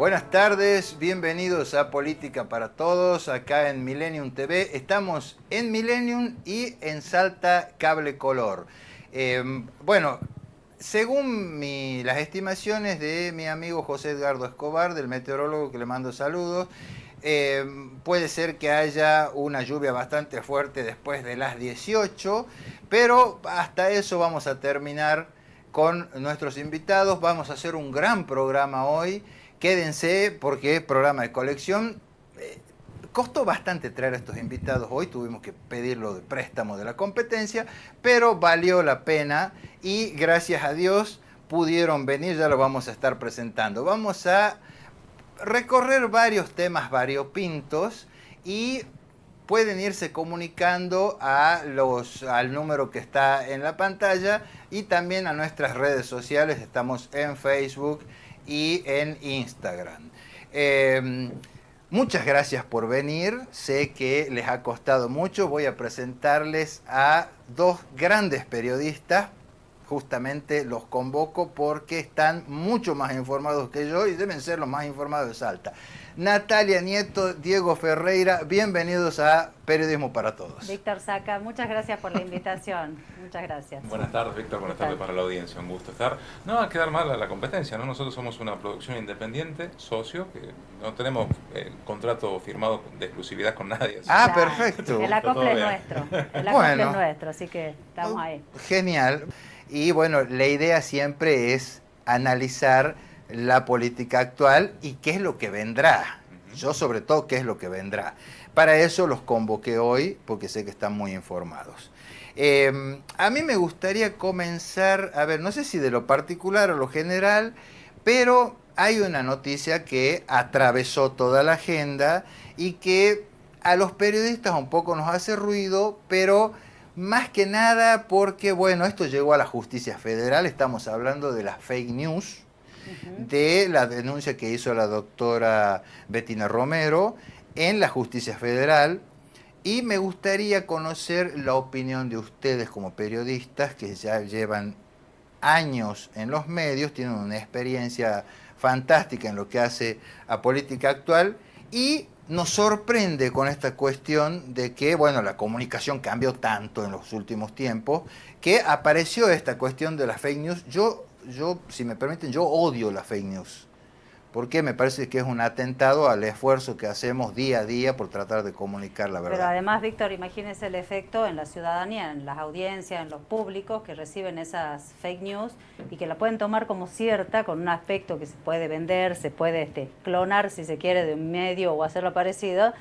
Buenas tardes, bienvenidos a Política para Todos, acá en Millennium TV. Estamos en Millennium y en Salta Cable Color. Bueno, según las estimaciones de mi amigo José Edgardo Escobar, del meteorólogo, que le mando saludos, puede ser que haya una lluvia bastante fuerte después de las 18, pero hasta eso vamos a terminar con nuestros invitados. Vamos a hacer un gran programa hoy. Quédense porque es programa de colección. Costó bastante traer a estos invitados hoy, tuvimos que pedirlo de préstamo de la competencia, pero valió la pena y gracias a Dios pudieron venir, ya lo vamos a estar presentando. Vamos a recorrer varios temas variopintos y pueden irse comunicando al número que está en la pantalla y también a nuestras redes sociales. Estamos en Facebook y en Instagram. Muchas gracias por venir, sé que les ha costado mucho. Voy a presentarles a dos grandes periodistas. Justamente los convoco porque están mucho más informados que yo y deben ser los más informados de Salta. Natalia Nieto, Diego Ferreira, bienvenidos a Periodismo para Todos. Víctor Saca, muchas gracias por la invitación. Muchas gracias. Buenas tardes, Víctor. Buenas tardes para la audiencia. Un gusto estar. No va a quedar mal la competencia, ¿no? Nosotros somos una producción independiente, socio, que no tenemos contrato firmado de exclusividad con nadie. Ah, claro. Perfecto. El acople es nuestro. El acople es nuestro, así que estamos ahí. Genial. Y bueno, la idea siempre es analizar la política actual y qué es lo que vendrá. Yo sobre todo qué es lo que vendrá. Para eso los convoqué hoy porque sé que están muy informados. A mí me gustaría comenzar, a ver, no sé si de lo particular o lo general, pero hay una noticia que atravesó toda la agenda y que a los periodistas un poco nos hace ruido, pero más que nada porque, bueno, esto llegó a la justicia federal. Estamos hablando de las fake news, de la denuncia que hizo la doctora Betina Romero en la justicia federal. Y me gustaría conocer la opinión de ustedes como periodistas que ya llevan años en los medios, tienen una experiencia fantástica en lo que hace a política actual y nos sorprende con esta cuestión de que, bueno, la comunicación cambió tanto en los últimos tiempos que apareció esta cuestión de las fake news. Yo, si me permiten, yo odio las fake news porque me parece que es un atentado al esfuerzo que hacemos día a día por tratar de comunicar la verdad. Pero además, Víctor, imagínese el efecto en la ciudadanía, en las audiencias, en los públicos que reciben esas fake news y que la pueden tomar como cierta con un aspecto que se puede vender, se puede clonar si se quiere de un medio o hacerlo parecido,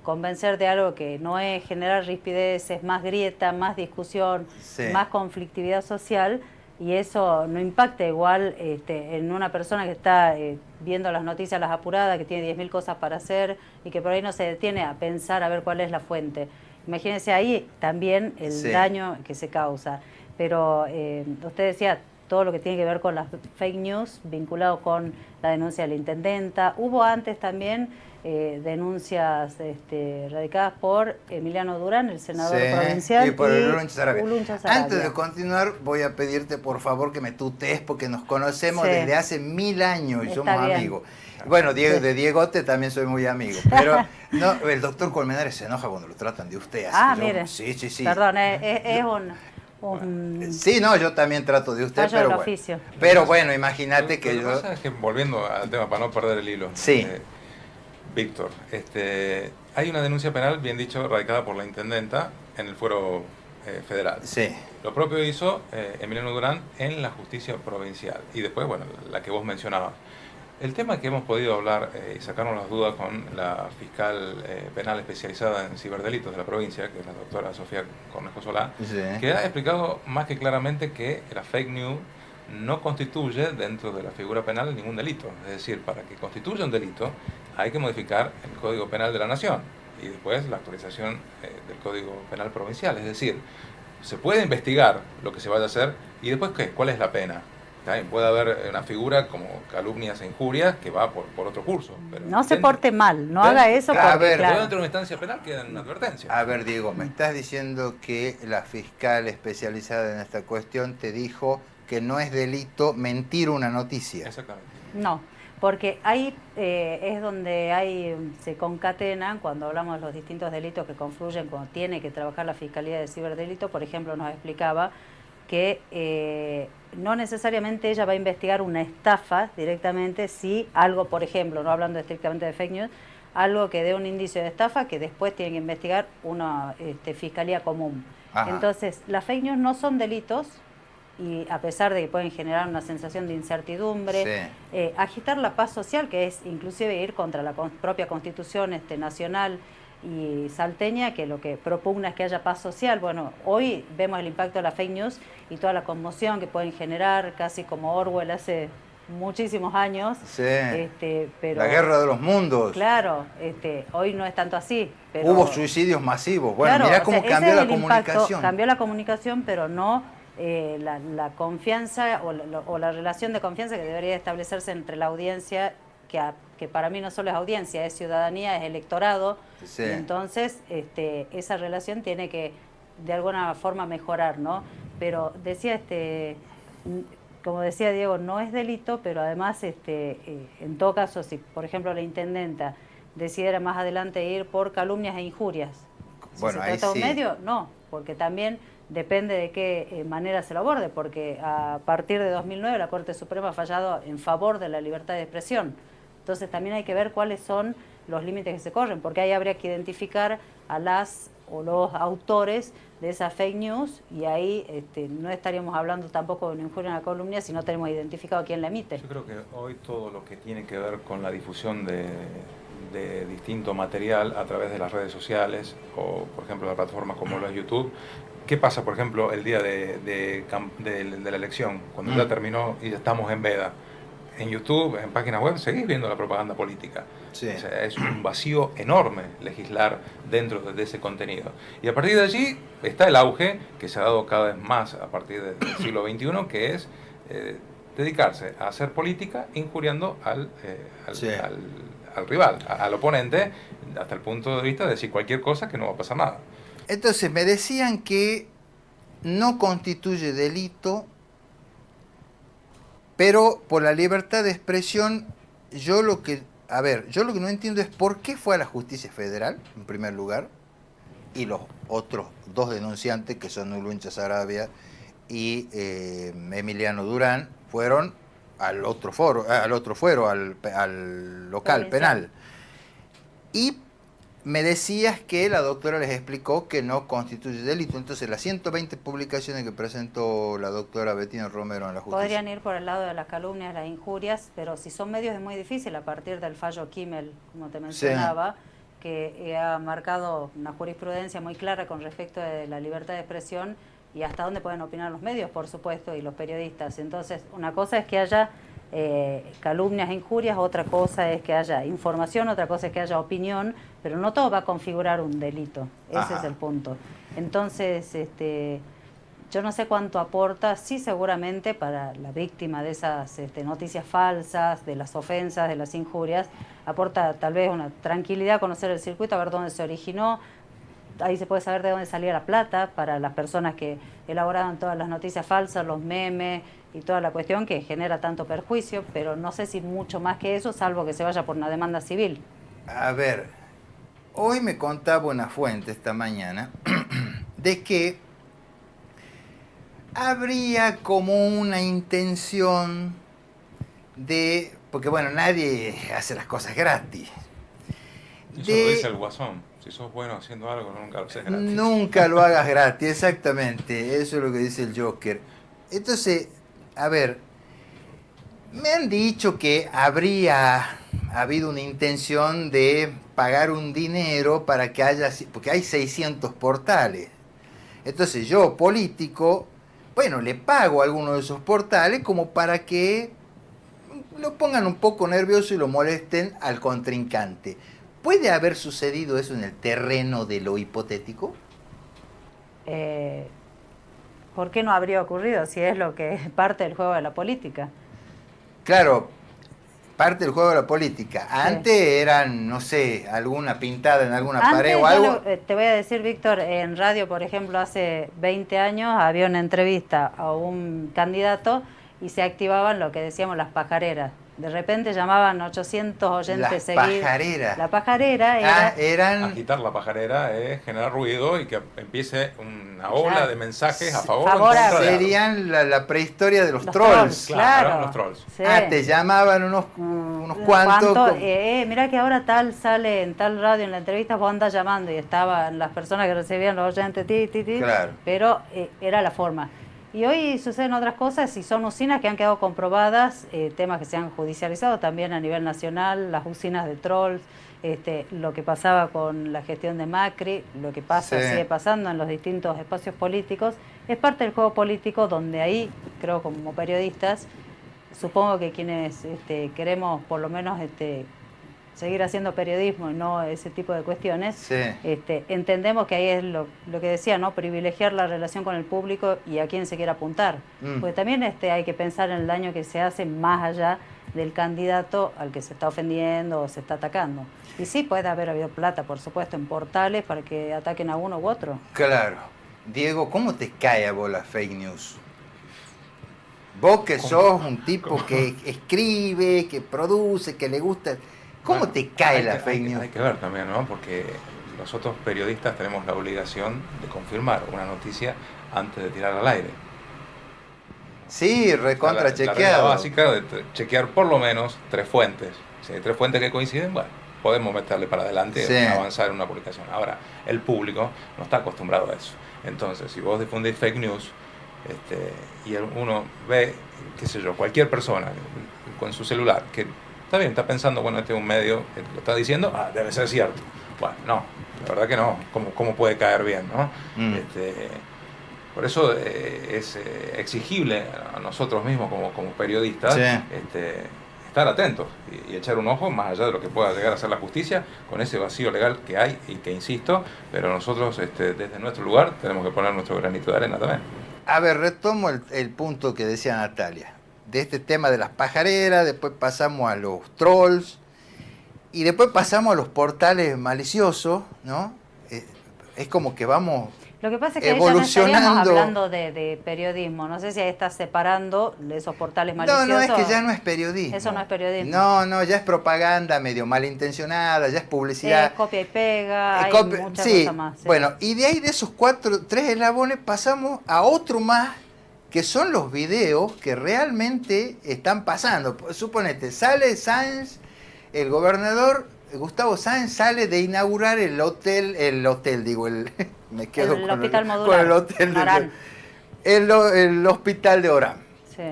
convencer de algo que no es, generar rispideces, más grieta, más discusión, sí, más conflictividad social. Y eso no impacta igual en una persona que está viendo las noticias, las apuradas, que tiene 10.000 cosas para hacer y que por ahí no se detiene a pensar a ver cuál es la fuente. Imagínense ahí también el sí, daño que se causa. Pero usted decía todo lo que tiene que ver con las fake news vinculado con la denuncia de la intendenta. Hubo antes también denuncias radicadas por Emiliano Durán, el senador sí, provincial, y por el Ulunch Sarabia. Antes de Sarabia. continuar, voy a pedirte por favor que me tutees porque nos conocemos sí, desde hace 1000 años y está somos bien, amigos. Bueno, Diego, sí, de Diegote también soy muy amigo, pero no, el doctor Colmenares se enoja cuando lo tratan de usted. Así mire, sí, sí, sí. Perdón, es sí, no, yo también trato de usted, pero bueno. Oficio. Pero bueno, imagínate que lo yo... que pasa es que, volviendo al tema, para no perder el hilo, sí, Víctor, hay una denuncia penal, bien dicho, radicada por la intendenta en el fuero federal. sí. Lo propio hizo Emiliano Durán en la justicia provincial. Y después, bueno, la que vos mencionabas. El tema que hemos podido hablar y sacarnos las dudas con la fiscal penal especializada en ciberdelitos de la provincia, que es la doctora Sofía Cornejo Solá, sí, que ha explicado más que claramente que la fake news no constituye dentro de la figura penal ningún delito. Es decir, para que constituya un delito hay que modificar el Código Penal de la Nación y después la actualización del Código Penal Provincial. Es decir, se puede investigar lo que se vaya a hacer y después ¿qué? ¿Cuál es la pena? También puede haber una figura como calumnias e injurias que va por otro curso. Pero no se porte mal, no haga eso porque, a ver, claro, dentro de una instancia penal queda en una advertencia. A ver, Diego, me estás diciendo que la fiscal especializada en esta cuestión te dijo que no es delito mentir una noticia. Exactamente. No, porque ahí es donde se concatenan, cuando hablamos de los distintos delitos que confluyen, cuando tiene que trabajar la Fiscalía de Ciberdelito, por ejemplo, nos explicaba que no necesariamente ella va a investigar una estafa directamente, si algo, por ejemplo, no hablando estrictamente de fake news, algo que dé un indicio de estafa, que después tiene que investigar una fiscalía común. Ajá. Entonces, las fake news no son delitos, y a pesar de que pueden generar una sensación de incertidumbre, Sí. agitar la paz social, que es inclusive ir contra la propia Constitución nacional y salteña, que lo que propugna es que haya paz social. Bueno, hoy vemos el impacto de las fake news y toda la conmoción que pueden generar, casi como Orwell hace muchísimos años. Sí. Pero, la guerra de los mundos. Claro, hoy no es tanto así. Pero, hubo suicidios masivos. Bueno, claro, mirá cómo cambió la comunicación. Impacto, cambió la comunicación, pero no la confianza o la relación de confianza que debería establecerse entre la audiencia, que para mí no solo es audiencia, es ciudadanía, es electorado. Sí. Y entonces esa relación tiene que de alguna forma mejorar, ¿no? Pero decía, como decía Diego, no es delito, pero además en todo caso, si por ejemplo la intendenta decidiera más adelante ir por calumnias e injurias, si bueno, se ahí trata de un sí. medio, no, porque también depende de qué manera se lo aborde, porque a partir de 2009 la Corte Suprema ha fallado en favor de la libertad de expresión. Entonces también hay que ver cuáles son los límites que se corren, porque ahí habría que identificar a las o los autores de esas fake news, y ahí no estaríamos hablando tampoco de una injuria en la calumnia si no tenemos identificado quién la emite. Yo creo que hoy todo lo que tiene que ver con la difusión de distinto material a través de las redes sociales o, por ejemplo, de plataformas como lo es YouTube. ¿Qué pasa, por ejemplo, el día de la elección, cuando ya terminó y ya estamos en veda? En YouTube, en páginas web, seguís viendo la propaganda política. Sí. O sea, es un vacío enorme legislar dentro de ese contenido. Y a partir de allí está el auge que se ha dado cada vez más a partir del siglo XXI, que es dedicarse a hacer política injuriando al rival, al oponente, hasta el punto de vista de decir cualquier cosa que no va a pasar nada. Entonces me decían que no constituye delito, pero por la libertad de expresión, yo lo que no entiendo es por qué fue a la justicia federal, en primer lugar, y los otros dos denunciantes, que son Uluncha Sarabia y Emiliano Durán, fueron al otro fuero, al local penal. Y me decías que la doctora les explicó que no constituye delito. Entonces, las 120 publicaciones que presentó la doctora Betina Romero en la justicia podrían ir por el lado de las calumnias, las injurias, pero si son medios es muy difícil a partir del fallo Kimmel, como te mencionaba, que ha marcado una jurisprudencia muy clara con respecto de la libertad de expresión y hasta dónde pueden opinar los medios, por supuesto, y los periodistas. Entonces, una cosa es que haya calumnias e injurias, otra cosa es que haya información, otra cosa es que haya opinión, pero no todo va a configurar un delito. Ese es el punto. Entonces, yo no sé cuánto aporta, sí, seguramente para la víctima de esas noticias falsas, de las ofensas, de las injurias, aporta tal vez una tranquilidad, conocer el circuito, a ver dónde se originó. Ahí se puede saber de dónde salía la plata para las personas que elaboraban todas las noticias falsas, los memes y toda la cuestión que genera tanto perjuicio, pero no sé si mucho más que eso, salvo que se vaya por una demanda civil. A ver, hoy me contaba una fuente esta mañana de que habría como una intención de, porque bueno, nadie hace las cosas gratis. Eso lo dice el Guasón. Si sos bueno haciendo algo, nunca lo haces gratis. Nunca lo hagas gratis, exactamente. Eso es lo que dice el Joker. Entonces, a ver, me han dicho que habría habido una intención de pagar un dinero para que haya, porque hay 600 portales. Entonces yo, político, bueno, le pago a alguno de esos portales como para que lo pongan un poco nervioso y lo molesten al contrincante. ¿Puede haber sucedido eso en el terreno de lo hipotético? ¿Por qué no habría ocurrido si es lo que es parte del juego de la política? Claro, parte del juego de la política. Antes eran, no sé, alguna pintada en alguna pared o algo. Te voy a decir, Víctor, en radio, por ejemplo, hace 20 años había una entrevista a un candidato y se activaban lo que decíamos las pajareras. De repente llamaban 800 oyentes seguidos. Pajareras. La pajarera eran... Agitar la pajarera es generar ruido y que empiece una ola Claro. de mensajes a favor o en Favorable. contra de algo. Serían la prehistoria de los Los trolls. Claro, los trolls. Sí. Te llamaban unos cuantos. ¿Cuánto? Mirá que ahora tal sale en tal radio, en la entrevista vos andás llamando y estaban las personas que recibían los oyentes, Claro. pero era la forma. Y hoy suceden otras cosas y son usinas que han quedado comprobadas, temas que se han judicializado también a nivel nacional, las usinas de trolls, lo que pasaba con la gestión de Macri, lo que pasa, Sí. sigue pasando en los distintos espacios políticos, es parte del juego político donde ahí, creo como periodistas, supongo que quienes queremos por lo menos seguir haciendo periodismo y no ese tipo de cuestiones, Sí. entendemos que ahí es lo que decía, ¿no? Privilegiar la relación con el público y a quién se quiere apuntar. Porque también hay que pensar en el daño que se hace más allá del candidato al que se está ofendiendo o se está atacando. Y sí, puede haber habido plata, por supuesto, en portales para que ataquen a uno u otro. Claro. Diego, ¿cómo te cae a vos la fake news? Vos que sos un tipo que escribe, que produce, que le gusta... ¿Cómo Bueno, te cae la fake news? Hay que ver también, ¿no? Porque nosotros periodistas tenemos la obligación de confirmar una noticia antes de tirarla al aire. Sí, recontra La regla chequeado. básica de chequear por lo menos 3 fuentes. Si hay 3 fuentes que coinciden, bueno, podemos meterle para adelante y Sí. avanzar en una publicación. Ahora, el público no está acostumbrado a eso. Entonces, si vos difundís fake news y uno ve, qué sé yo, cualquier persona con su celular, que está bien, está pensando, bueno, este es un medio que lo está diciendo, debe ser cierto. Bueno, no, la verdad que no. ¿Cómo puede caer bien, no? Por eso es exigible a nosotros mismos como periodistas Sí. estar atentos y echar un ojo más allá de lo que pueda llegar a ser la justicia con ese vacío legal que hay y que insisto, pero nosotros desde nuestro lugar tenemos que poner nuestro granito de arena también. A ver, retomo el punto que decía Natalia. De este tema de las pajareras, después pasamos a los trolls y después pasamos a los portales maliciosos, ¿no? Es como que vamos... Lo que pasa es que ahí ya no estaríamos evolucionando. hablando de periodismo. No sé si ahí estás separando esos portales maliciosos. No, es que ya no es periodismo. Eso no es periodismo. No, ya es propaganda medio malintencionada, ya es publicidad. Copia y pega, hay muchas sí, cosas más. Sí. Bueno, y de ahí de esos 3 eslabones pasamos a otro más, que son los videos que realmente están pasando. Suponete, sale Sáenz, el gobernador Gustavo Sáenz sale de inaugurar el hotel, me quedo El con hospital modular, con el hotel Orán. el hospital de Orán. Sí.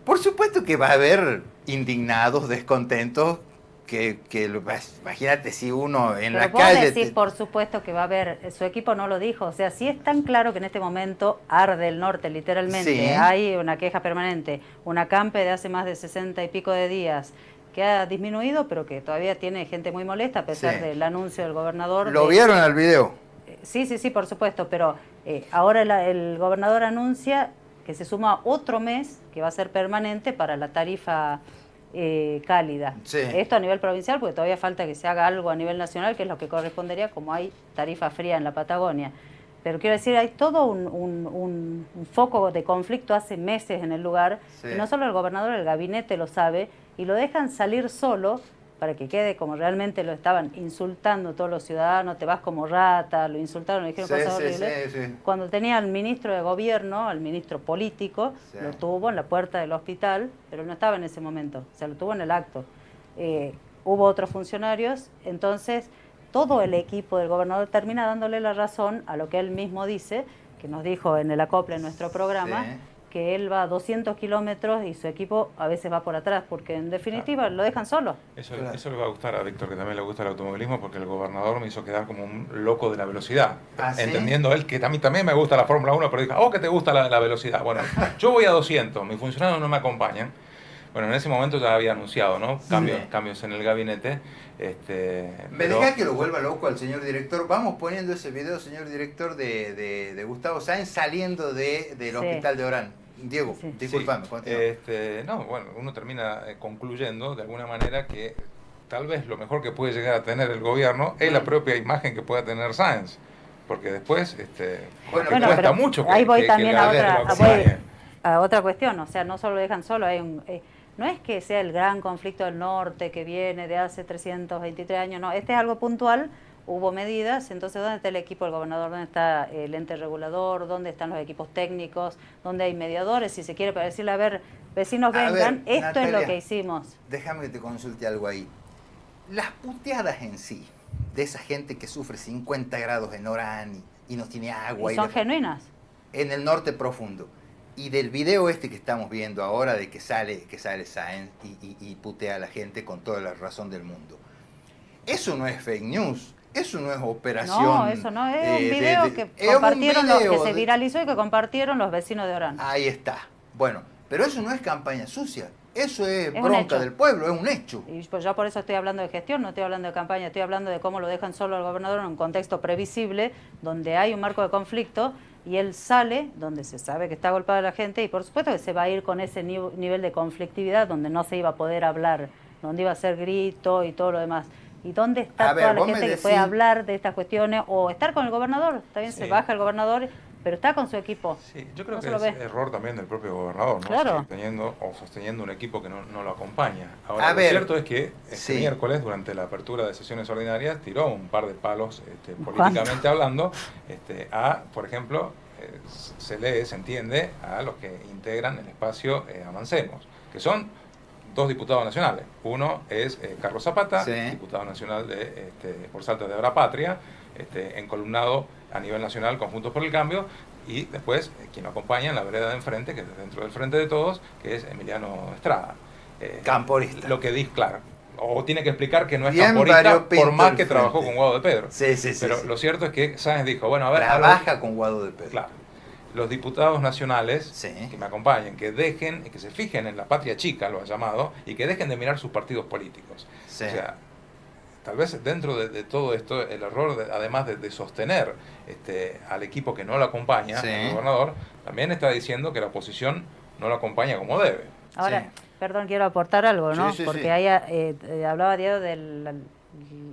Por supuesto que va a haber indignados, descontentos, imagínate si uno en Pero la vos calle... decís, por supuesto, que va a haber, su equipo no lo dijo, o sea, si es tan claro que en este momento arde el norte, literalmente, Sí. hay una queja permanente, un acampe de hace más de 60 y pico de días, que ha disminuido, pero que todavía tiene gente muy molesta, a pesar Sí. del anuncio del gobernador. ¿Lo vieron al video? Sí, por supuesto, pero ahora el gobernador anuncia que se suma otro mes, que va a ser permanente, para la tarifa cálida. Sí. Esto a nivel provincial, porque todavía falta que se haga algo a nivel nacional, que es lo que correspondería como hay tarifa fría en la Patagonia. Pero quiero decir, hay todo un foco de conflicto hace meses en el lugar, Sí. y no solo el gobernador, el gabinete lo sabe, y lo dejan salir solo para que quede como realmente lo estaban insultando todos los ciudadanos, te vas como rata, lo insultaron, le dijeron cosas horribles. sí. Cuando tenía al ministro de gobierno, al ministro político, Sí. lo tuvo en la puerta del hospital, pero no estaba en ese momento, o sea, lo tuvo en el acto. Hubo otros funcionarios, entonces todo el equipo del gobernador termina dándole la razón a lo que él mismo dice, que nos dijo en el acople en nuestro programa, Sí. que él va a 200 kilómetros y su equipo a veces va por atrás, porque en definitiva lo dejan solo. Eso Claro. le va a gustar a Víctor, que también le gusta el automovilismo, porque el gobernador me hizo quedar como un loco de la velocidad. ¿Ah, sí? Entendiendo él que a mí también me gusta la Fórmula 1, pero dijo, que te gusta la velocidad. Bueno, yo voy a 200, mis funcionarios no me acompañan. Bueno, en ese momento ya había anunciado, ¿no? Cambios en el gabinete. Me deja que lo vuelva loco al señor director. Vamos poniendo ese video, señor director, de Gustavo Sáenz saliendo del Sí. hospital de Orán. Diego, Sí. discúlpame. continúa. Bueno, uno termina concluyendo de alguna manera que tal vez lo mejor que puede llegar a tener el gobierno es la propia imagen que pueda tener Sáenz. Porque después Bueno, cuesta pero mucho ahí voy también el a gabinete otra- lo acompañe. otra cuestión, o sea, no solo lo dejan solo, no es que sea el gran conflicto del norte que viene de hace 323 años, no, este es algo puntual, hubo medidas, entonces ¿dónde está el equipo del gobernador? ¿Dónde está el ente regulador? ¿Dónde están los equipos técnicos? ¿Dónde hay mediadores? Si se quiere, para decirle, a ver, vecinos vengan, esto Natalia, es lo que hicimos. Déjame que te consulte algo ahí. Las puteadas en sí, de esa gente que sufre 50 grados en Orán y no tiene agua. ¿Y son genuinas? En el norte profundo. Y del video este que estamos viendo ahora, de que sale Sáenz y putea a la gente con toda la razón del mundo. Eso no es fake news. Eso no es operación. No, eso no, es un video que compartieron, que se viralizó y que compartieron los vecinos de Orán. Ahí está. Bueno, pero eso no es campaña sucia. Eso es un bronca hecho del pueblo, es un hecho. Y pues yo por eso estoy hablando de gestión, no estoy hablando de campaña, estoy hablando de cómo lo dejan solo al gobernador en un contexto previsible, donde hay un marco de conflicto, y él sale, donde se sabe que está golpeada la gente, y por supuesto que se va a ir con ese nivel de conflictividad, donde no se iba a poder hablar, donde iba a ser grito y todo lo demás. ¿Y dónde está toda la gente que puede hablar de estas cuestiones o estar con el gobernador? También se baja el gobernador, pero está con su equipo. Sí, yo creo que es error también del propio gobernador, ¿no? Claro. Sosteniendo un equipo que no lo acompaña. Ahora, lo cierto es que este miércoles, durante la apertura de sesiones ordinarias, tiró un par de palos políticamente hablando por ejemplo, se entiende a los que integran el espacio Avancemos, que son dos diputados nacionales. Uno es Carlos Zapata, diputado nacional por Salta de Ahora Patria, encolumnado a nivel nacional con Juntos por el Cambio, y después quien lo acompaña en la vereda de enfrente, que es dentro del Frente de Todos, que es Emiliano Estrada. Camporista. Lo que dice, claro, o tiene que explicar que no es camporista, por más que trabajó con Guado de Pedro. Pero lo cierto es que Sáenz dijo, bueno, a ver... Trabaja con Guado de Pedro. Claro. Los diputados nacionales que me acompañen, que se fijen en la patria chica, lo ha llamado, y que dejen de mirar sus partidos políticos. O sea, tal vez dentro de todo esto, el error, además de sostener al equipo que no lo acompaña, el gobernador, también está diciendo que la oposición no lo acompaña como debe. Ahora, perdón, quiero aportar algo, ¿no? Porque ahí hablaba Diego de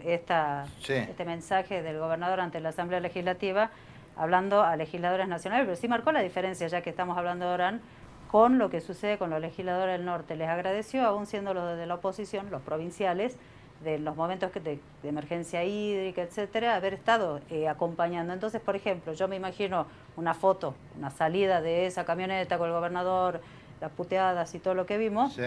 este mensaje del gobernador ante la Asamblea Legislativa, hablando a legisladores nacionales, pero sí marcó la diferencia, ya que estamos hablando de Orán, con lo que sucede con los legisladores del norte. Les agradeció, aún siendo los de la oposición, los provinciales, de los momentos de emergencia hídrica, etcétera, haber estado acompañando. Entonces, por ejemplo, yo me imagino una foto, una salida de esa camioneta con el gobernador, las puteadas y todo lo que vimos,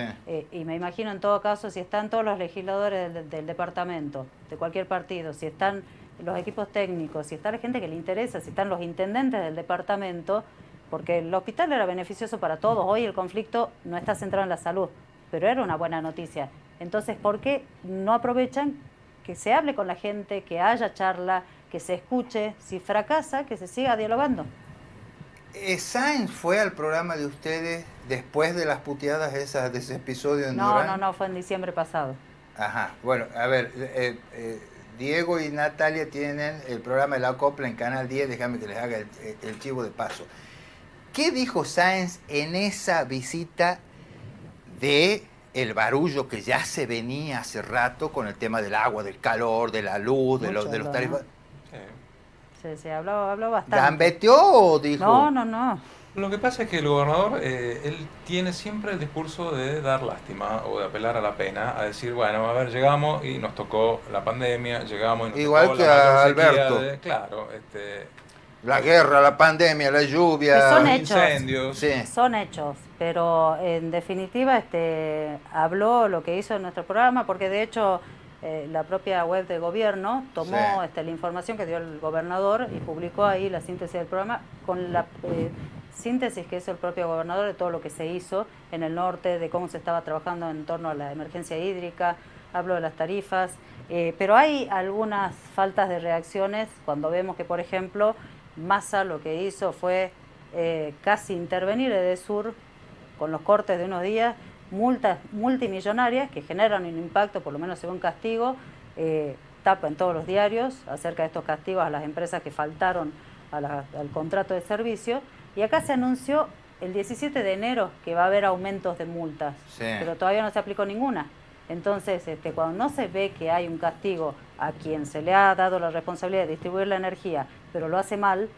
y me imagino en todo caso si están todos los legisladores del departamento, de cualquier partido, si están los equipos técnicos, si está la gente que le interesa, si están los intendentes del departamento, porque el hospital era beneficioso para todos. Hoy el conflicto no está centrado en la salud, pero era una buena noticia. Entonces, ¿por qué no aprovechan que se hable con la gente, que haya charla, que se escuche? Si fracasa, que se siga dialogando. ¿Sáenz fue al programa de ustedes después de las puteadas de ese episodio en Durán? No, fue en diciembre pasado. Ajá, bueno, a ver, Diego y Natalia tienen el programa de La Copla en Canal 10, déjame que les haga el chivo de paso. ¿Qué dijo Sáenz en esa visita de el barullo que ya se venía hace rato con el tema del agua, del calor, de la luz, de los tarifas? Sí, habló bastante. ¿Gambeteó o dijo? No. Lo que pasa es que el gobernador, él tiene siempre el discurso de dar lástima o de apelar a la pena, a decir, bueno, a ver, llegamos y nos tocó la pandemia, llegamos y nos igual tocó que la a Alberto. Claro, la guerra, la pandemia, la lluvia, son los hechos, incendios. Son hechos, pero en definitiva habló lo que hizo en nuestro programa, porque de hecho la propia web de gobierno tomó la información que dio el gobernador y publicó ahí la síntesis del programa con la síntesis que hizo el propio gobernador de todo lo que se hizo en el norte, de cómo se estaba trabajando en torno a la emergencia hídrica, habló de las tarifas, pero hay algunas faltas de reacciones cuando vemos que, por ejemplo, Massa lo que hizo fue casi intervenir Edesur con los cortes de unos días, multas multimillonarias que generan un impacto, por lo menos según castigo, tapa en todos los diarios acerca de estos castigos a las empresas que faltaron al contrato de servicio. Y acá se anunció el 17 de enero que va a haber aumentos de multas, pero todavía no se aplicó ninguna. Entonces, cuando no se ve que hay un castigo a quien se le ha dado la responsabilidad de distribuir la energía, pero lo hace mal,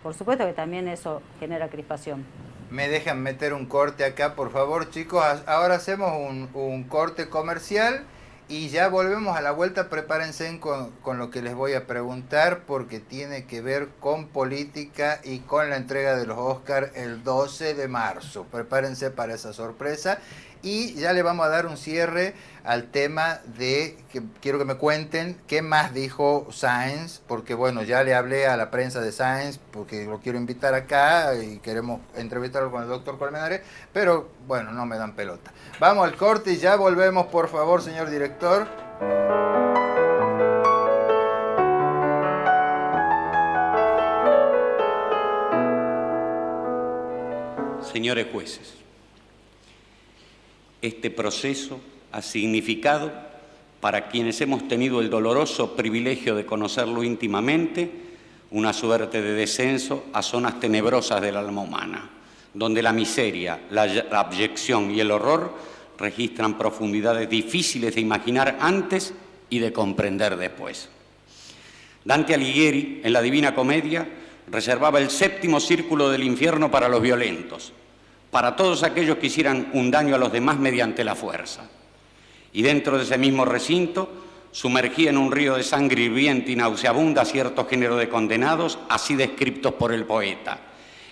por supuesto que también eso genera crispación. Me dejan meter un corte acá, por favor, chicos. Ahora hacemos un corte comercial y ya volvemos a la vuelta. Prepárense con lo que les voy a preguntar, porque tiene que ver con política y con la entrega de los Oscars el 12 de marzo. Prepárense para esa sorpresa. Y ya le vamos a dar un cierre al tema de que quiero que me cuenten qué más dijo Sáenz, porque bueno, ya le hablé a la prensa de Sáenz, porque lo quiero invitar acá y queremos entrevistarlo con el doctor Colmenares, pero bueno, no me dan pelota. Vamos al corte y ya volvemos, por favor, señor director. Señores jueces, este proceso ha significado, para quienes hemos tenido el doloroso privilegio de conocerlo íntimamente, una suerte de descenso a zonas tenebrosas del alma humana, donde la miseria, la abyección y el horror registran profundidades difíciles de imaginar antes y de comprender después. Dante Alighieri, en la Divina Comedia, reservaba el 7º círculo del infierno para los violentos, para todos aquellos que hicieran un daño a los demás mediante la fuerza. Y dentro de ese mismo recinto sumergía en un río de sangre hirviente y nauseabunda cierto género de condenados, así descriptos por el poeta.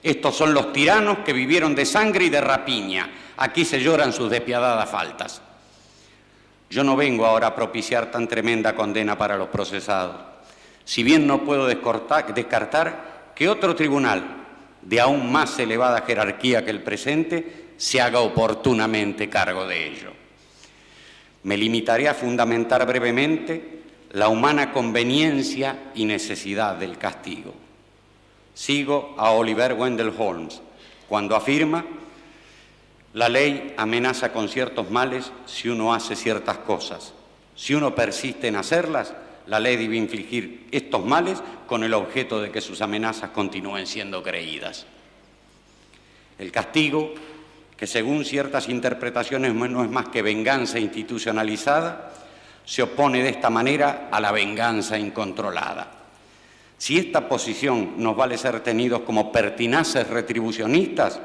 Estos son los tiranos que vivieron de sangre y de rapiña. Aquí se lloran sus despiadadas faltas. Yo no vengo ahora a propiciar tan tremenda condena para los procesados, si bien no puedo descartar que otro tribunal de aún más elevada jerarquía que el presente se haga oportunamente cargo de ello. Me limitaré a fundamentar brevemente la humana conveniencia y necesidad del castigo. Sigo a Oliver Wendell Holmes cuando afirma: la ley amenaza con ciertos males si uno hace ciertas cosas. Si uno persiste en hacerlas, la ley debe infligir estos males con el objeto de que sus amenazas continúen siendo creídas. El castigo, que según ciertas interpretaciones no es más que venganza institucionalizada, se opone de esta manera a la venganza incontrolada. Si esta posición nos vale ser tenidos como pertinaces retribucionistas,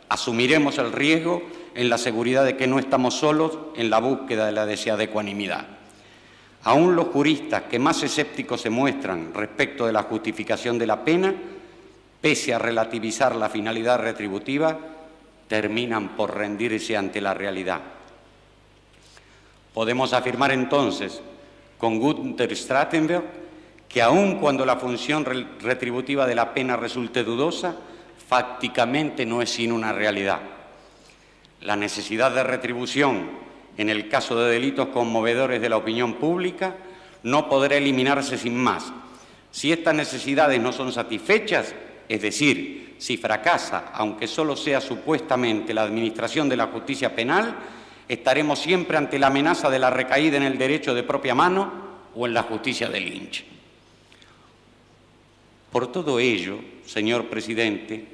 asumiremos el riesgo en la seguridad de que no estamos solos en la búsqueda de la deseada ecuanimidad. Aún los juristas que más escépticos se muestran respecto de la justificación de la pena, pese a relativizar la finalidad retributiva, terminan por rendirse ante la realidad. Podemos afirmar entonces, con Gunther Stratenberg, que aun cuando la función retributiva de la pena resulte dudosa, fácticamente no es sino una realidad. La necesidad de retribución en el caso de delitos conmovedores de la opinión pública no podrá eliminarse sin más. Si estas necesidades no son satisfechas, es decir, si fracasa, aunque solo sea supuestamente, la administración de la justicia penal, estaremos siempre ante la amenaza de la recaída en el derecho de propia mano o en la justicia de Lynch. Por todo ello, señor presidente,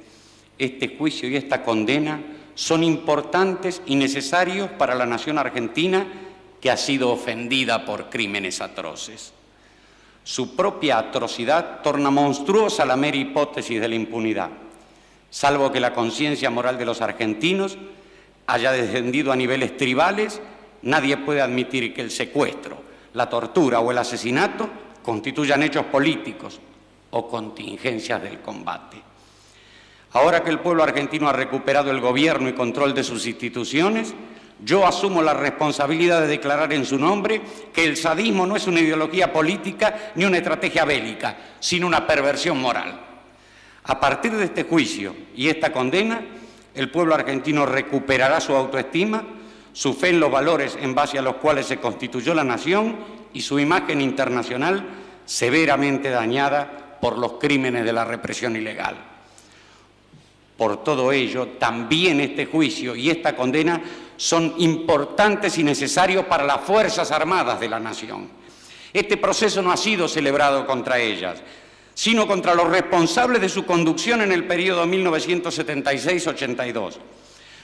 este juicio y esta condena son importantes y necesarios para la nación argentina, que ha sido ofendida por crímenes atroces. Su propia atrocidad torna monstruosa la mera hipótesis de la impunidad, salvo que la conciencia moral de los argentinos haya descendido a niveles tribales. Nadie puede admitir que el secuestro, la tortura o el asesinato constituyan hechos políticos o contingencias del combate. Ahora que el pueblo argentino ha recuperado el gobierno y control de sus instituciones, yo asumo la responsabilidad de declarar en su nombre que el sadismo no es una ideología política ni una estrategia bélica, sino una perversión moral. A partir de este juicio y esta condena, el pueblo argentino recuperará su autoestima, su fe en los valores en base a los cuales se constituyó la nación y su imagen internacional severamente dañada por los crímenes de la represión ilegal. Por todo ello, también este juicio y esta condena son importantes y necesarios para las Fuerzas Armadas de la nación. Este proceso no ha sido celebrado contra ellas, sino contra los responsables de su conducción en el periodo 1976-82.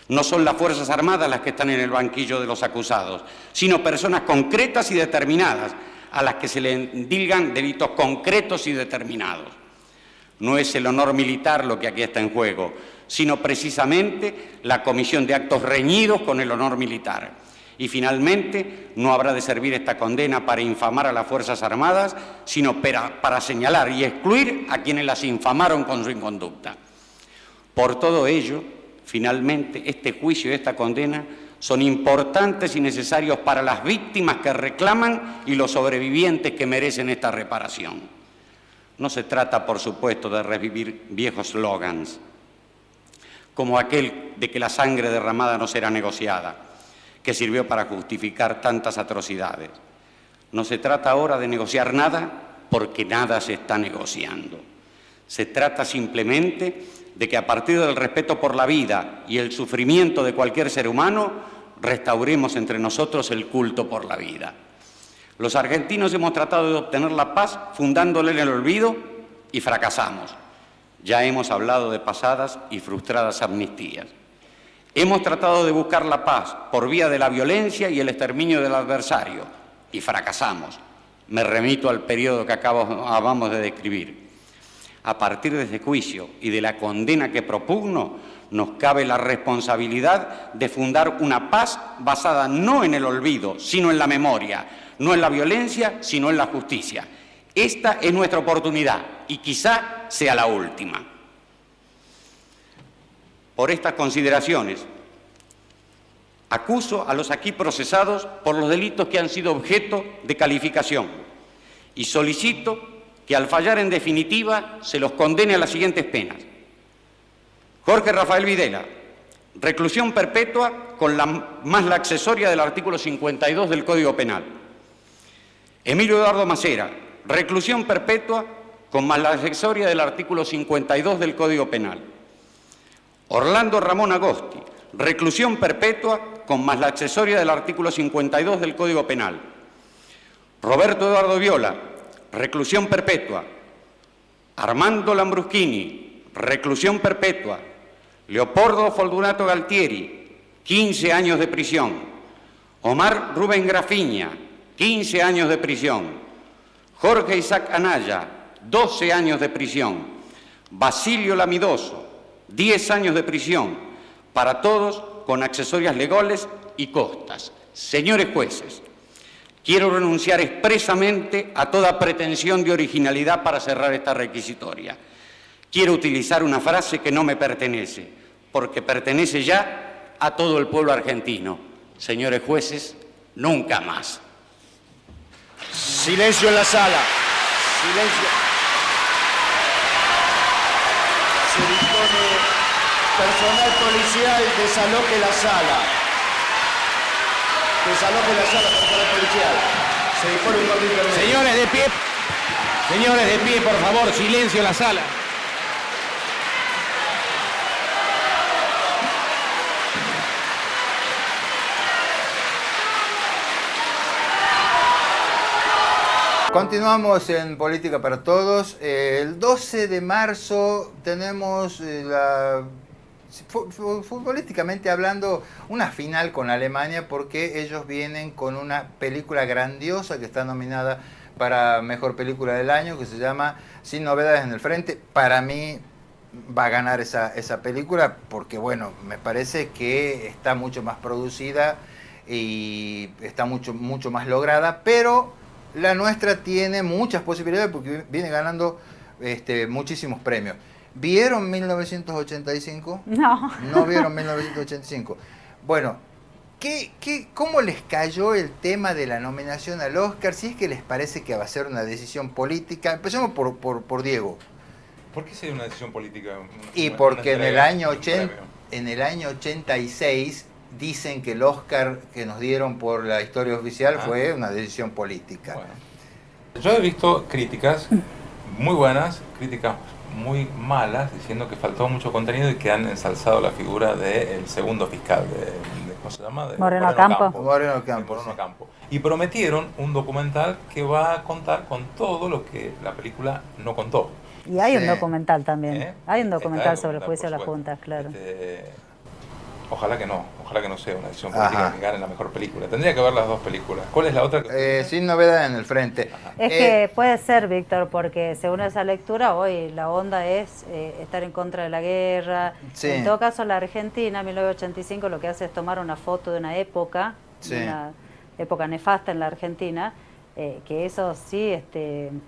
No son las Fuerzas Armadas las que están en el banquillo de los acusados, sino personas concretas y determinadas, a las que se le endilgan delitos concretos y determinados. No es el honor militar lo que aquí está en juego, sino precisamente la comisión de actos reñidos con el honor militar. Y finalmente, no habrá de servir esta condena para infamar a las Fuerzas Armadas, sino para señalar y excluir a quienes las infamaron con su inconducta. Por todo ello, finalmente, este juicio y esta condena son importantes y necesarios para las víctimas que reclaman y los sobrevivientes que merecen esta reparación. No se trata, por supuesto, de revivir viejos slogans, como aquel de que la sangre derramada no será negociada, que sirvió para justificar tantas atrocidades. No se trata ahora de negociar nada, porque nada se está negociando. Se trata simplemente de que a partir del respeto por la vida y el sufrimiento de cualquier ser humano, restauremos entre nosotros el culto por la vida. Los argentinos hemos tratado de obtener la paz fundándole en el olvido y fracasamos. Ya hemos hablado de pasadas y frustradas amnistías. Hemos tratado de buscar la paz por vía de la violencia y el exterminio del adversario y fracasamos. Me remito al periodo que acabamos de describir. A partir de ese juicio y de la condena que propugno, nos cabe la responsabilidad de fundar una paz basada no en el olvido, sino en la memoria, no en la violencia, sino en la justicia. Esta es nuestra oportunidad y quizá sea la última. Por estas consideraciones, acuso a los aquí procesados por los delitos que han sido objeto de calificación y solicito que al fallar en definitiva se los condene a las siguientes penas. Jorge Rafael Videla, reclusión perpetua con más la accesoria del artículo 52 del Código Penal. Emilio Eduardo Macera, reclusión perpetua con más la accesoria del artículo 52 del Código Penal. Orlando Ramón Agosti, reclusión perpetua con más la accesoria del artículo 52 del Código Penal. Roberto Eduardo Viola, reclusión perpetua. Armando Lambruschini, reclusión perpetua. Leopoldo Fortunato Galtieri, 15 años de prisión. Omar Rubén Grafiña, 15 años de prisión. Jorge Isaac Anaya, 12 años de prisión. Basilio Lamidoso, 10 años de prisión. Para todos con accesorias legales y costas. Señores jueces, quiero renunciar expresamente a toda pretensión de originalidad para cerrar esta requisitoria. Quiero utilizar una frase que no me pertenece, porque pertenece ya a todo el pueblo argentino. Señores jueces, nunca más. Silencio en la sala. Silencio. Se dispone personal policial, desaloje la sala. Desaloje la sala, personal policial. Se dispone un corte intermedio. Señores de pie. Señores de pie, por favor, silencio en la sala. Continuamos en Política para Todos. El 12 de marzo tenemos futbolísticamente hablando, una final con Alemania, porque ellos vienen con una película grandiosa que está nominada para Mejor Película del Año, que se llama Sin Novedades en el Frente. Para mí va a ganar esa película porque, bueno, me parece que está mucho más producida y está mucho más lograda, pero la nuestra tiene muchas posibilidades porque viene ganando muchísimos premios. ¿Vieron 1985? No. ¿No vieron 1985? Bueno, ¿cómo les cayó el tema de la nominación al Oscar? Si es que les parece que va a ser una decisión política. Empecemos por Diego. ¿Por qué sería una decisión política? Y porque en el año 86 dicen que el Oscar que nos dieron por la historia oficial fue una decisión política. Bueno. Yo he visto críticas muy buenas, críticas muy malas, diciendo que faltó mucho contenido y que han ensalzado la figura del segundo fiscal, ¿cómo se llama? De Moreno Campo. Moreno Campo. Y prometieron un documental que va a contar con todo lo que la película no contó. Y hay un Sí. documental también. Hay un documental Está sobre el juicio de por las supuesto. juntas, claro. Ojalá que no sea una decisión política que gane la mejor película. Tendría que ver las dos películas. ¿Cuál es la otra? Sin novedad en el frente. Es que puede ser, Víctor, porque según esa lectura, hoy la onda es estar en contra de la guerra. Sí. En todo caso, la Argentina, 1985, lo que hace es tomar una foto de una época, Sí. de una época nefasta en la Argentina, que eso sí,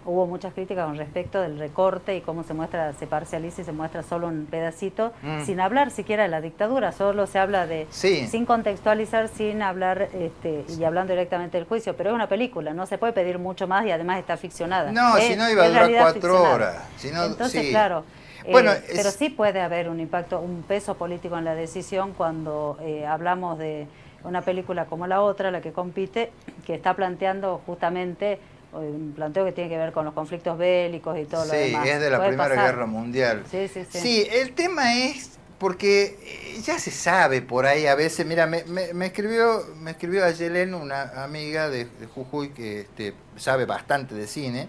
hubo muchas críticas con respecto del recorte y cómo se parcializa y se muestra solo un pedacito, sin hablar siquiera de la dictadura, solo se habla de, Sí. sin contextualizar, sin hablar, y hablando directamente del juicio, pero es una película, no se puede pedir mucho más y además está ficcionada. No, si no iba a en durar realidad 4 ficcionada. horas. Si no, Entonces, sí. claro, Bueno, pero sí puede haber un impacto, un peso político en la decisión cuando hablamos de una película como la otra, la que compite, que está planteando justamente un planteo que tiene que ver con los conflictos bélicos y todo lo demás. Sí, es de la Puede Primera pasar. Guerra Mundial. Sí, sí, sí. Sí, el tema es porque ya se sabe por ahí a veces, mira, me escribió Ayelen, una amiga de Jujuy que sabe bastante de cine,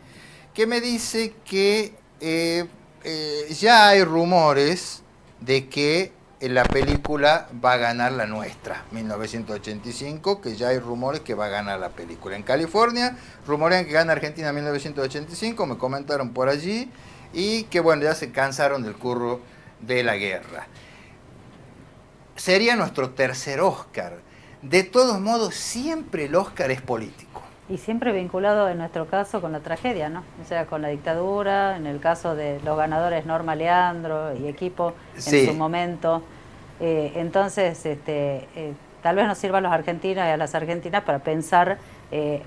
que me dice que ya hay rumores de que la película va a ganar la nuestra, 1985, que ya hay rumores que va a ganar la película. En California rumorean que gana Argentina 1985, me comentaron por allí, y que bueno, ya se cansaron del curro de la guerra. Sería nuestro tercer Oscar. De todos modos, siempre el Oscar es político. Y siempre vinculado en nuestro caso con la tragedia, ¿no? O sea, con la dictadura, en el caso de los ganadores Norma Leandro y equipo Sí. en su momento. Entonces, tal vez nos sirva a los argentinos y a las argentinas para pensar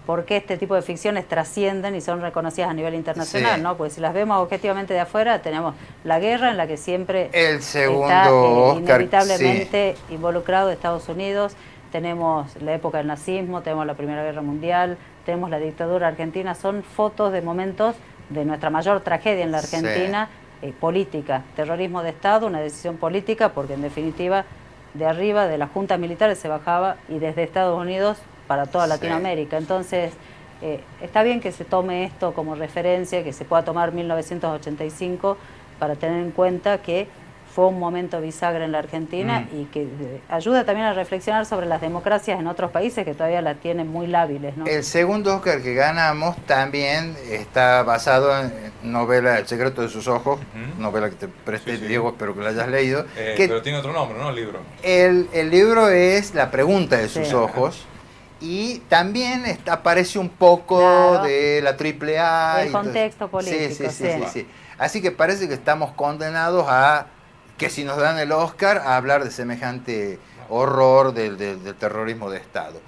por qué este tipo de ficciones trascienden y son reconocidas a nivel internacional, Sí. ¿no? Porque si las vemos objetivamente de afuera, tenemos la guerra en la que siempre El segundo está Oscar, inevitablemente involucrado Estados Unidos. Tenemos la época del nazismo, tenemos la Primera Guerra Mundial, tenemos la dictadura argentina, son fotos de momentos de nuestra mayor tragedia en la Argentina, política, terrorismo de Estado, una decisión política, porque en definitiva de arriba, de la Junta Militar se bajaba y desde Estados Unidos para toda Sí. Latinoamérica. Entonces, está bien que se tome esto como referencia, que se pueda tomar 1985 para tener en cuenta que fue un momento bisagra en la Argentina y que ayuda también a reflexionar sobre las democracias en otros países que todavía las tienen muy lábiles, ¿no? El segundo Oscar que ganamos también está basado en novela El secreto de sus ojos, novela que te presté, Sí, sí. Diego, espero que la hayas leído. Pero tiene otro nombre, ¿no? El libro. El libro es La pregunta de sus Sí. ojos. Y también aparece un poco Claro. de la AAA. El y todo. contexto político, sí. Sí. Así que parece que estamos condenados a que si nos dan el Oscar, a hablar de semejante horror del terrorismo de Estado.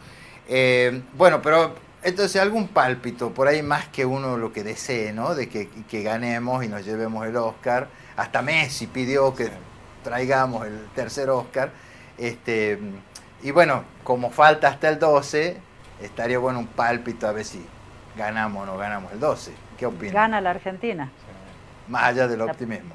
Bueno, pero entonces algún pálpito, por ahí más que uno lo que desee, ¿no? De que ganemos y nos llevemos el Oscar. Hasta Messi pidió que traigamos el tercer Oscar. Y bueno, como falta hasta el 12, estaría bueno un pálpito a ver si ganamos o no ganamos el 12. ¿Qué opinas? Gana la Argentina. Más allá del optimismo.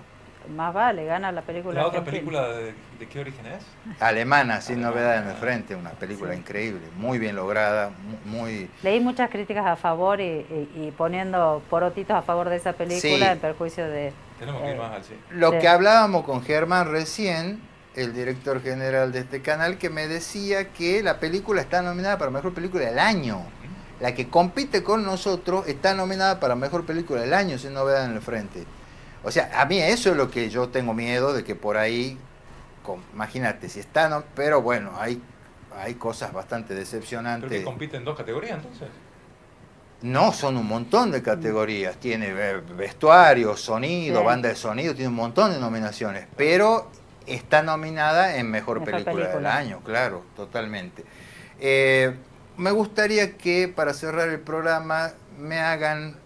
Más vale, gana la película ¿La otra argentina. película de qué origen es? Alemana, sin Alemana. novedad en el frente, una película Sí. increíble, muy bien lograda, muy... Leí muchas críticas a favor y poniendo porotitos a favor de esa película Sí. en perjuicio de... Tenemos que ir más al cine. Lo Sí. que hablábamos con Germán recién, el director general de este canal, que me decía que la película está nominada para Mejor Película del Año. La que compite con nosotros está nominada para Mejor Película del Año, sin novedad en el frente. O sea, a mí eso es lo que yo tengo miedo, de que por ahí, imagínate, si está, no, pero bueno, hay cosas bastante Creo decepcionantes. que compite en 2 categorías, entonces. No, son un montón de categorías. Tiene vestuario, sonido, Sí. banda de sonido, tiene un montón de nominaciones. Pero está nominada en Mejor Película del Año, claro, totalmente. Me gustaría que para cerrar el programa me hagan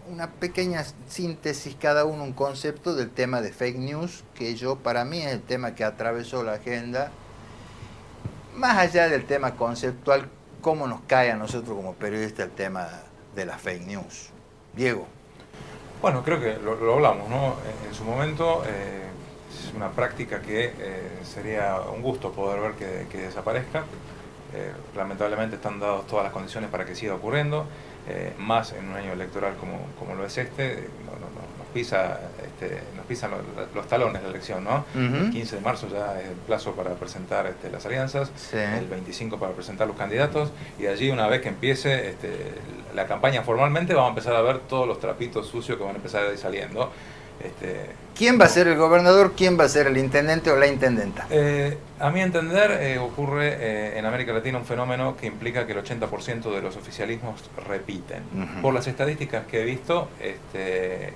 una pequeña síntesis cada uno, un concepto del tema de fake news, que para mí es el tema que atravesó la agenda. Más allá del tema conceptual, ¿cómo nos cae a nosotros como periodistas el tema de las fake news? Diego. Bueno, creo que lo hablamos, ¿no? En su momento es una práctica que sería un gusto poder ver que desaparezca. Lamentablemente están dadas todas las condiciones para que siga ocurriendo, más en un año electoral como lo es este. Nos pisa, nos pisan los talones la elección, ¿no? El 15 de marzo ya es el plazo para presentar las alianzas, Sí. el 25 para presentar los candidatos, y allí una vez que empiece la campaña formalmente vamos a empezar a ver todos los trapitos sucios que van a empezar a ir saliendo. ¿Quién va a ser el gobernador? ¿Quién va a ser el intendente o la intendenta? A mi entender, ocurre en América Latina un fenómeno que implica que el 80% de los oficialismos repiten. Por las estadísticas que he visto,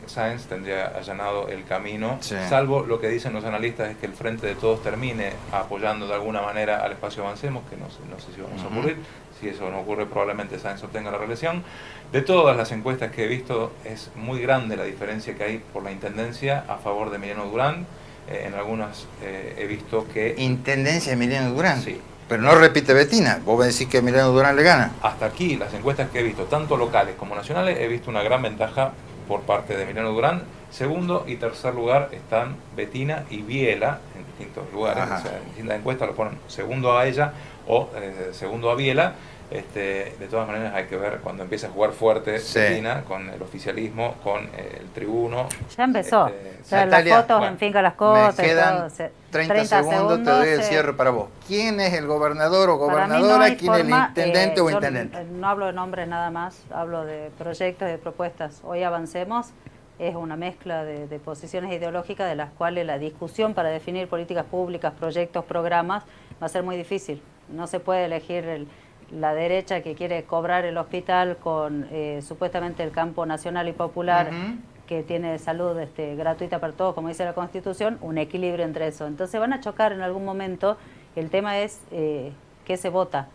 Sáenz tendría allanado el camino, Sí. salvo lo que dicen los analistas es que el Frente de Todos termine apoyando de alguna manera al espacio Avancemos, que no sé si vamos a ocurrir. Si eso no ocurre, probablemente Sáenz obtenga la reelección. De todas las encuestas que he visto, es muy grande la diferencia que hay por la intendencia a favor de Emiliano Durán. En algunas he visto que... Intendencia de Emiliano Durán. Sí. Pero no repite Betina. Vos me decís que Emiliano Durán le gana. Hasta aquí, las encuestas que he visto, tanto locales como nacionales, he visto una gran ventaja por parte de Emiliano Durán. Segundo y tercer lugar están Betina y Biela, en distintos lugares. Ajá. O sea, en distintas encuestas lo ponen segundo a ella o segundo a Biela. De todas maneras hay que ver cuando empieza a jugar fuerte Sí. Betina con el oficialismo, con el tribuno. Ya empezó. O sea, las Natalia, fotos bueno, en Finca Las Me Cotas. quedan 30 segundos, te doy el sí. cierre para vos. ¿Quién es el gobernador o Para mí no gobernadora? hay ¿Quién es el forma, intendente o yo intendente? no hablo de nombres nada más, hablo de proyectos, de propuestas. Hoy Avancemos es una mezcla de posiciones ideológicas de las cuales la discusión para definir políticas públicas, proyectos, programas va a ser muy difícil. No se puede elegir la derecha que quiere cobrar el hospital con supuestamente el campo nacional y popular, que tiene salud gratuita para todos, como dice la Constitución, un equilibrio entre eso. Entonces van a chocar en algún momento. El tema es qué se vota.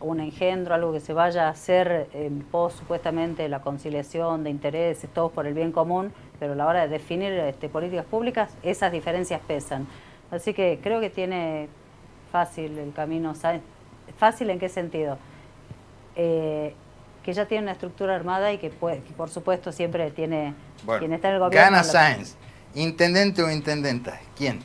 Un engendro, algo que se vaya a hacer en pos supuestamente de la conciliación de intereses, todos por el bien común, pero a la hora de definir políticas públicas, esas diferencias pesan. Así que creo que tiene fácil el camino. ¿Fácil en qué sentido? Que ya tiene una estructura armada y que por supuesto siempre tiene quien está en el gobierno. Gana Sáenz. ¿Intendente o intendenta? ¿Quién?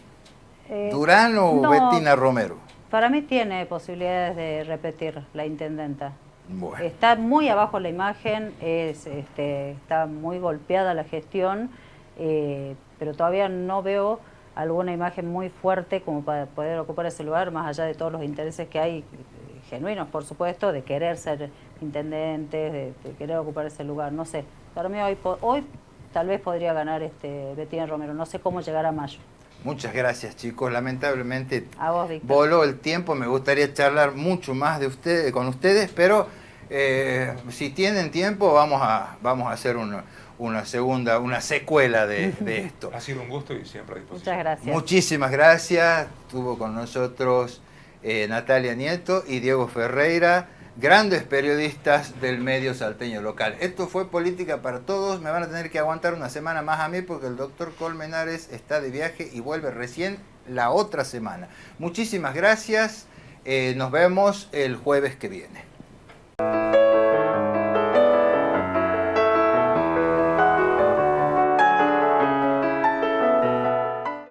¿Durán o no, Betina Romero? Para mí tiene posibilidades de repetir la intendenta. Bueno. Está muy abajo la imagen, está muy golpeada la gestión, pero todavía no veo alguna imagen muy fuerte como para poder ocupar ese lugar, más allá de todos los intereses que hay, genuinos por supuesto, de querer ser intendentes, de querer ocupar ese lugar. No sé, para mí hoy tal vez podría ganar Betina Romero, no sé cómo llegar a mayo. Muchas gracias, chicos. Lamentablemente A vos, Víctor. voló el tiempo. Me gustaría charlar mucho más con ustedes, pero si tienen tiempo vamos a hacer una secuela de esto. Ha sido un gusto y siempre a disposición. Muchas gracias. Muchísimas gracias. Estuvo con nosotros Natalia Nieto y Diego Ferreira, grandes periodistas del medio salteño local. Esto fue Política para Todos. Me van a tener que aguantar una semana más a mí porque el doctor Colmenares está de viaje y vuelve recién la otra semana. Muchísimas gracias. Nos vemos el jueves que viene.